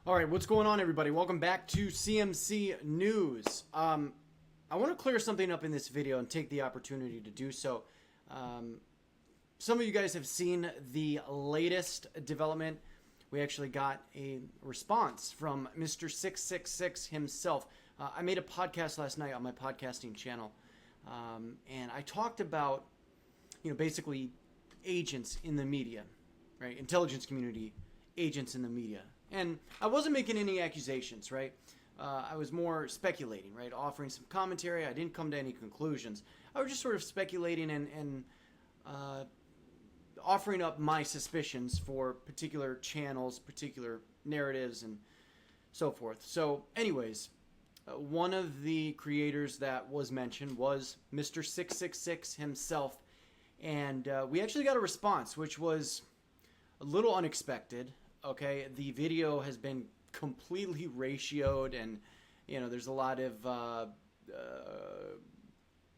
All right, what's going on, everybody? Welcome back to CMC News. I want to clear something up in this video and take the opportunity to do so. Some of you guys have seen the latest development. We actually got a response from Mr. 666 himself. I made a podcast last night on my podcasting channel, and I talked about, basically agents in the media, right? Intelligence community agents in the media. And I wasn't making any accusations, right? I was more speculating, right? Offering some commentary. I didn't come to any conclusions. I was just sort of speculating and offering up my suspicions for particular channels, particular narratives, and so forth. So anyways, one of the creators that was mentioned was Mr. 666 himself. And we actually got a response, which was a little unexpected. Okay, the video has been completely ratioed, and there's a lot of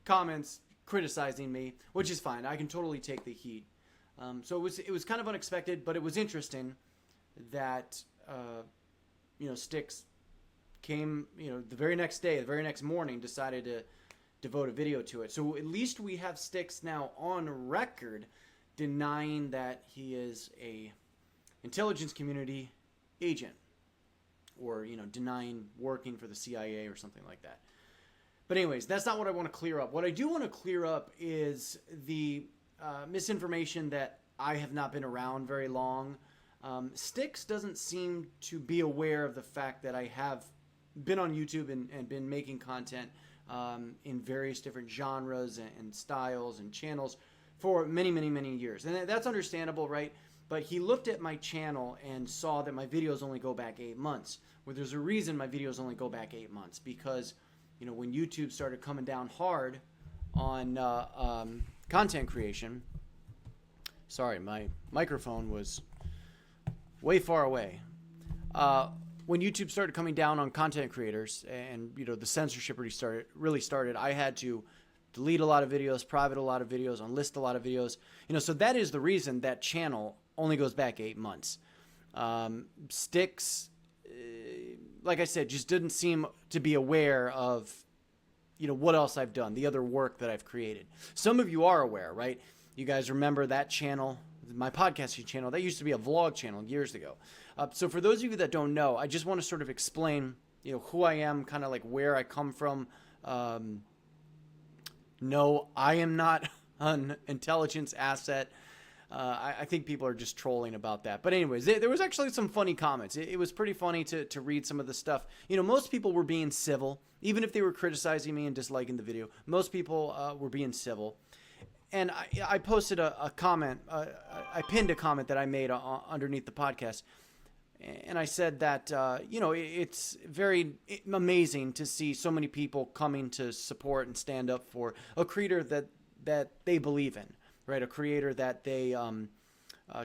comments criticizing me, which is fine. I can totally take the heat. So it was kind of unexpected, but it was interesting that Stx came the very next day, the very next morning, decided to devote a video to it. So at least we have Stx now on record denying that he is a intelligence community agent, or denying working for the CIA or something like that. But anyways, that's not what I want to clear up. What I do want to clear up is the misinformation that I have not been around very long. Stx doesn't seem to be aware of the fact that I have been on YouTube and been making content in various different genres and styles and channels for many, many, many years. And that's understandable, right? But he looked at my channel and saw that my videos only go back 8 months. Well, there's a reason my videos only go back 8 months, because when YouTube started coming down hard on content creation. Sorry, my microphone was way far away. When YouTube started coming down on content creators, and the censorship really started, I had to delete a lot of videos, private a lot of videos, unlist a lot of videos. So that is the reason that channel only goes back 8 months. Stx, like I said, just didn't seem to be aware of, what else I've done, the other work that I've created. Some of you are aware, right? You guys remember that channel, my podcasting channel. That used to be a vlog channel years ago. So for those of you that don't know, I just want to sort of explain, who I am, kind of like where I come from. No, I am not an intelligence asset. I think people are just trolling about that. But anyways, there was actually some funny comments. It was pretty funny to read some of the stuff. Most people were being civil, even if they were criticizing me and disliking the video. Most people were being civil. And I posted a comment. I pinned a comment that I made underneath the podcast. And I said that, it's very amazing to see so many people coming to support and stand up for a creator that they believe in. Right, a creator that they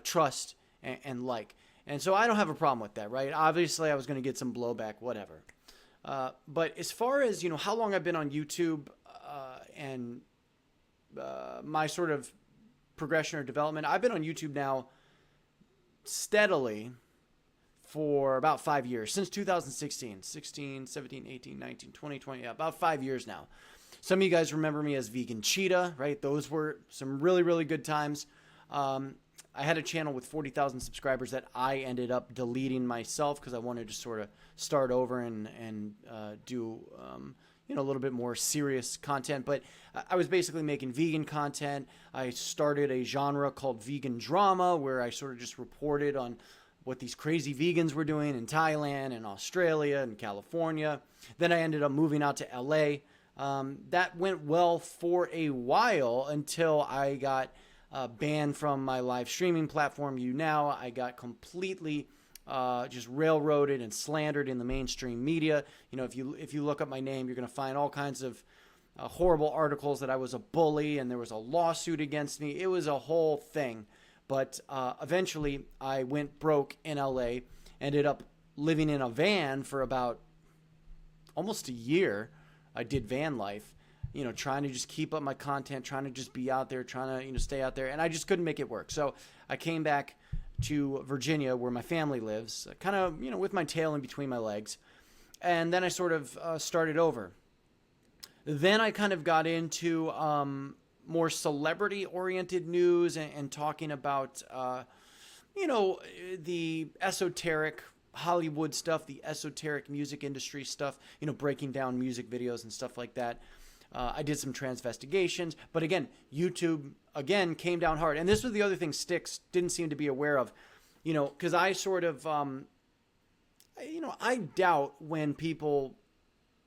trust and like. And so I don't have a problem with that, right? Obviously, I was going to get some blowback, whatever. But as far as, how long I've been on YouTube and my sort of progression or development, I've been on YouTube now steadily for about 5 years, since 2016, 16, 17, 18, 19, 20, 20, yeah, about 5 years now. Some of you guys remember me as Vegan Cheetah, right? Those were some really, really good times. I had a channel with 40,000 subscribers that I ended up deleting myself because I wanted to sort of start over and do a little bit more serious content. But I was basically making vegan content. I started a genre called vegan drama, where I sort of just reported on what these crazy vegans were doing in Thailand and Australia and California. Then I ended up moving out to LA. That went well for a while until I got banned from my live streaming platform, YouNow. I got completely just railroaded and slandered in the mainstream media. If you look up my name, you're going to find all kinds of horrible articles that I was a bully and there was a lawsuit against me. It was a whole thing. But eventually I went broke in LA, ended up living in a van for about almost a year. I did van life, trying to just keep up my content, trying to just be out there, trying to, stay out there. And I just couldn't make it work. So I came back to Virginia, where my family lives, kind of, with my tail in between my legs. And then I sort of started over. Then I kind of got into more celebrity-oriented news and talking about, the esoteric Hollywood stuff, the esoteric music industry stuff, breaking down music videos and stuff like that. I did some transvestigations, but again, YouTube again came down hard. And this was the other thing Styx didn't seem to be aware of, because I sort of, I doubt when people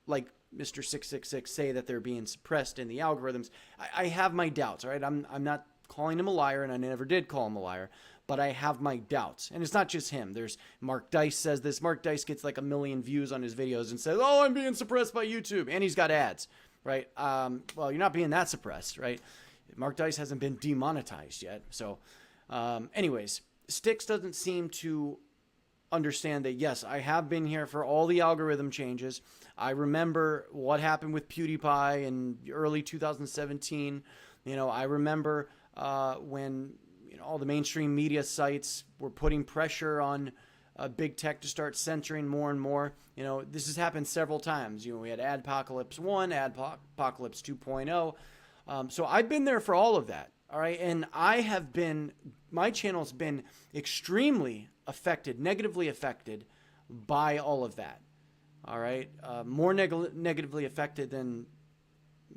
like Mr. 666 say that they're being suppressed in the algorithms. I have my doubts, all right? I'm not calling him a liar, and I never did call him a liar, but I have my doubts. And it's not just him. There's Mark Dice says this. Mark Dice gets like 1 million views on his videos and says, oh, I'm being suppressed by YouTube. And he's got ads, right? Well, you're not being that suppressed, right? Mark Dice hasn't been demonetized yet. So anyways, Styx doesn't seem to understand that, yes, I have been here for all the algorithm changes. I remember what happened with PewDiePie in early 2017. I remember when all the mainstream media sites were putting pressure on big tech to start censoring more and more. This has happened several times. We had Adpocalypse 1, Adpocalypse 2.0. So I've been there for all of that. All right. And my channel's been extremely affected, negatively affected by all of that. All right. More negatively affected than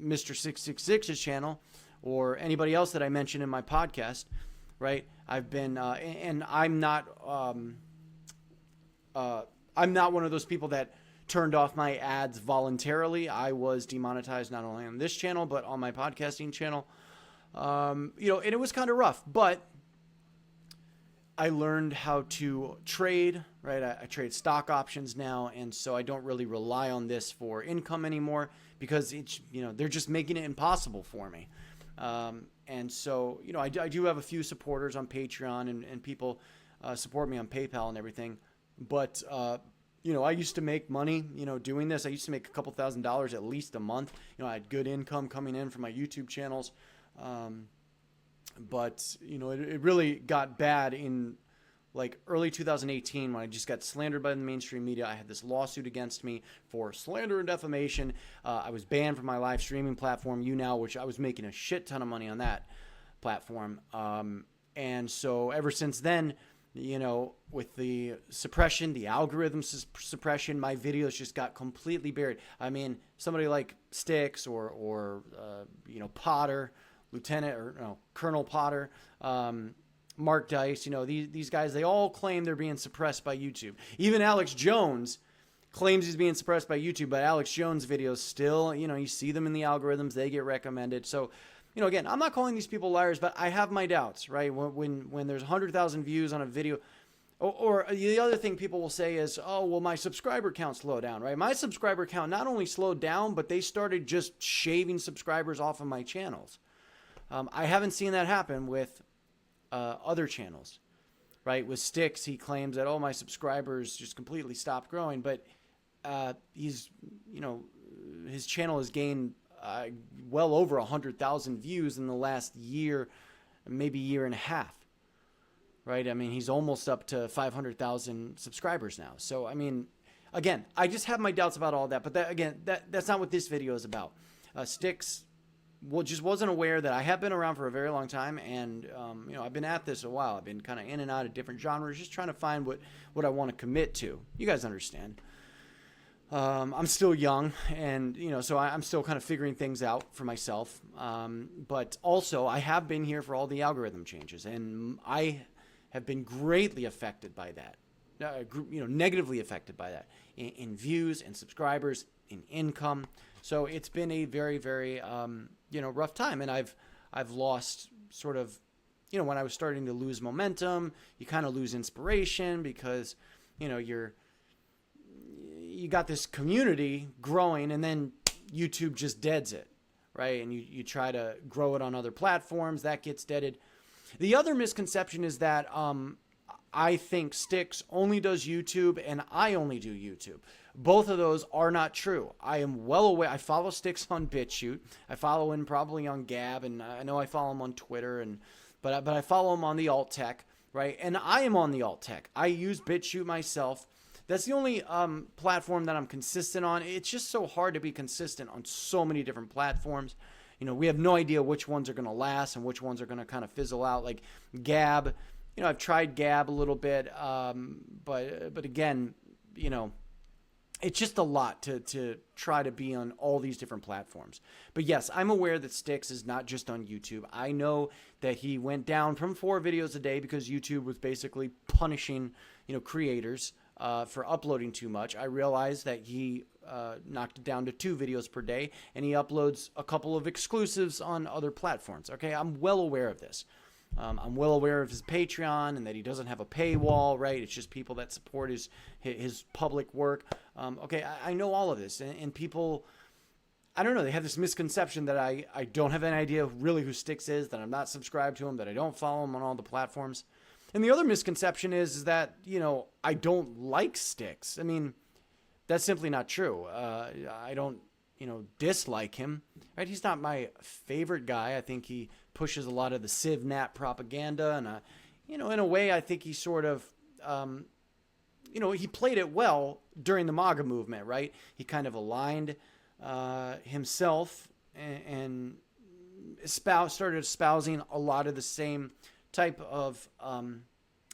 Mr. 666's channel or anybody else that I mentioned in my podcast. Right. I've been, and I'm not one of those people that turned off my ads voluntarily. I was demonetized not only on this channel, but on my podcasting channel. And it was kind of rough, but I learned how to trade, right? I trade stock options now. And so I don't really rely on this for income anymore because it's, they're just making it impossible for me. And so, I do have a few supporters on Patreon and people support me on PayPal and everything. But, I used to make money, doing this. I used to make a couple $1,000s at least a month. I had good income coming in from my YouTube channels. But it really got bad in like early 2018 when I just got slandered by the mainstream media. I had this lawsuit against me for slander and defamation. I was banned from my live streaming platform, YouNow, which I was making a shit ton of money on that platform. And so ever since then, with the suppression, the algorithm suppression, my videos just got completely buried. I mean, somebody like Styx or Potter, Colonel Potter, Mark Dice, these guys, they all claim they're being suppressed by YouTube. Even Alex Jones claims he's being suppressed by YouTube, but Alex Jones videos still, you see them in the algorithms, they get recommended. So, again, I'm not calling these people liars, but I have my doubts, right? When there's 100,000 views on a video, or the other thing people will say is, oh, well, my subscriber count slowed down, right? My subscriber count not only slowed down, but they started just shaving subscribers off of my channels. I haven't seen that happen with other channels, right? With Styx, he claims that, oh, my subscribers just completely stopped growing, but his channel has gained well over 100,000 views in the last year, maybe year and a half, right? I mean, he's almost up to 500,000 subscribers now. So, I mean, again, I just have my doubts about all that, but that's not what this video is about. Styx just wasn't aware that I have been around for a very long time, and I've been at this a while. I've been kind of in and out of different genres, just trying to find what I want to commit to. You guys understand. I'm still young, and so I'm still kind of figuring things out for myself. But also, I have been here for all the algorithm changes, and I have been greatly affected by that. Negatively affected by that in views and subscribers, in income. So it's been a very, very rough time, and I've lost sort of when I was starting to lose momentum, you kind of lose inspiration because you got this community growing, and then YouTube just deads it, right? And you try to grow it on other platforms, that gets deaded. The other misconception is that I think Styx only does YouTube and I only do YouTube. Both of those are not true. I am well aware. I follow Styx on BitChute. I follow him probably on Gab, and I know I follow him on Twitter, but I follow him on the alt tech. right? And I am on the alt tech. I use BitChute myself. That's the only platform that I'm consistent on. It's just so hard to be consistent on so many different platforms. You know, we have no idea which ones are going to last and which ones are going to kind of fizzle out. Like Gab, you know, I've tried Gab a little bit, but again, you know, it's just a lot to try to be on all these different platforms. But yes, I'm aware that Styx is not just on YouTube. I know that he went down from 4 videos a day because YouTube was basically punishing, you know, creators for uploading too much. I realized that he knocked it down to 2 videos per day, and he uploads a couple of exclusives on other platforms. Okay, I'm well aware of this. I'm well aware of his Patreon and that he doesn't have a paywall, right? It's just people that support his public work. Okay, I know all of this, and people, I don't know, they have this misconception that I don't have any idea really who Styx is, that I'm not subscribed to him, that I don't follow him on all the platforms. And the other misconception is that, you know, I don't like Styx. I mean, that's simply not true. I don't, you know, dislike him, right? He's not my favorite guy. I think he pushes a lot of the CivNat propaganda, and, you know, in a way, I think he sort of, you know, he played it well during the MAGA movement, right? He kind of aligned himself and started espousing a lot of the same type of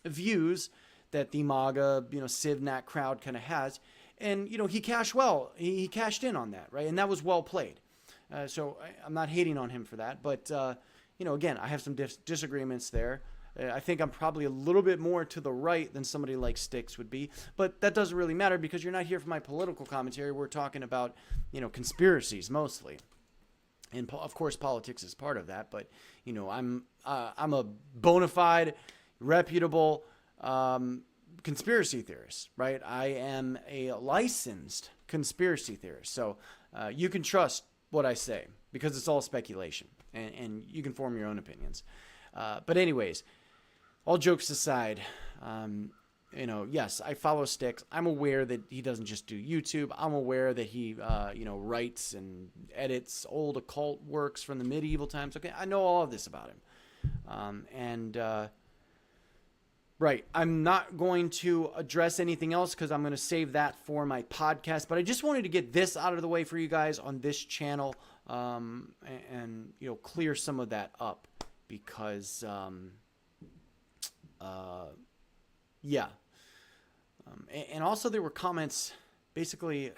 views that the MAGA, you know, CivNat crowd kind of has. And, you know, he cashed well. He cashed in on that, right? And that was well played. So I'm not hating on him for that. But, you know, again, I have some disagreements there. I think I'm probably a little bit more to the right than somebody like Styx would be. But that doesn't really matter because you're not here for my political commentary. We're talking about, you know, conspiracies mostly. And, of course, politics is part of that. But, you know, I'm a bona fide, reputable conspiracy theorist, right? I am a licensed conspiracy theorist. So you can trust what I say because it's all speculation. And you can form your own opinions. But anyways, all jokes aside, you know, yes, I follow Styx. I'm aware that he doesn't just do YouTube. I'm aware that he, you know, writes and edits old occult works from the medieval times. Okay, I know all of this about him. Right, I'm not going to address anything else because I'm going to save that for my podcast. But I just wanted to get this out of the way for you guys on this channel, and you know, clear some of that up because, yeah. And also there were comments basically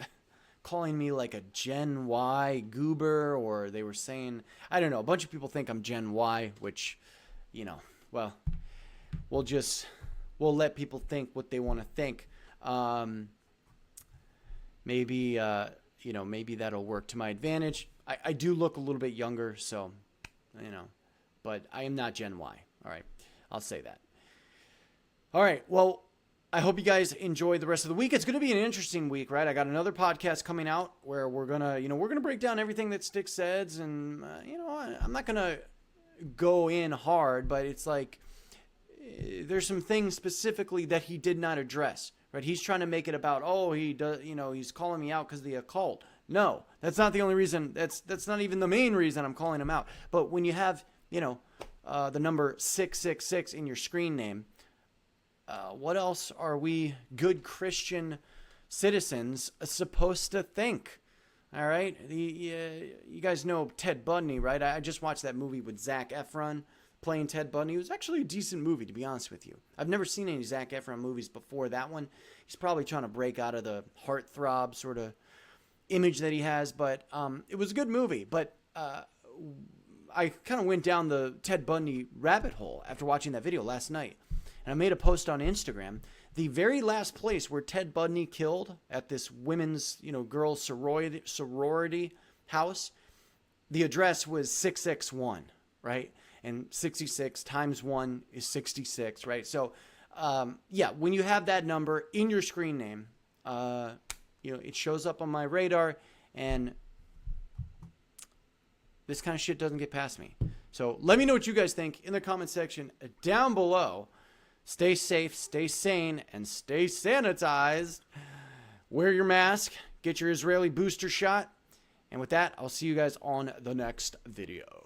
calling me like a Gen Y goober, or they were saying, I don't know, a bunch of people think I'm Gen Y, which, you know, well, we'll let people think what they want to think. Maybe, you know, maybe that'll work to my advantage. I do look a little bit younger, so, you know, but I am not Gen Y. All right. I'll say that. All right. Well, I hope you guys enjoy the rest of the week. It's going to be an interesting week, right? I got another podcast coming out where we're going to break down everything that Styx says. And, you know, I'm not going to go in hard, but it's like there's some things specifically that he did not address, right? He's trying to make it about, oh, he does, you know, he's calling me out because of the occult. No, that's not the only reason. That's not even the main reason I'm calling him out. But when you have, you know, the number 666 in your screen name, what else are we good Christian citizens supposed to think? All right. You guys know Ted Bundy, right? I just watched that movie with Zac Efron playing Ted Bundy. It was actually a decent movie, to be honest with you. I've never seen any Zac Efron movies before that one. He's probably trying to break out of the heartthrob sort of image that he has, but it was a good movie. But I kind of went down the Ted Bundy rabbit hole after watching that video last night. And I made a post on Instagram. The very last place where Ted Bundy killed, at this women's, you know, girls sorority house, the address was 661, right? And 66 times 1 is 66, right? So, yeah, when you have that number in your screen name, you know, it shows up on my radar, and this kind of shit doesn't get past me. So let me know what you guys think in the comment section down below. Stay safe, stay sane, and stay sanitized. Wear your mask. Get your Israeli booster shot. And with that, I'll see you guys on the next video.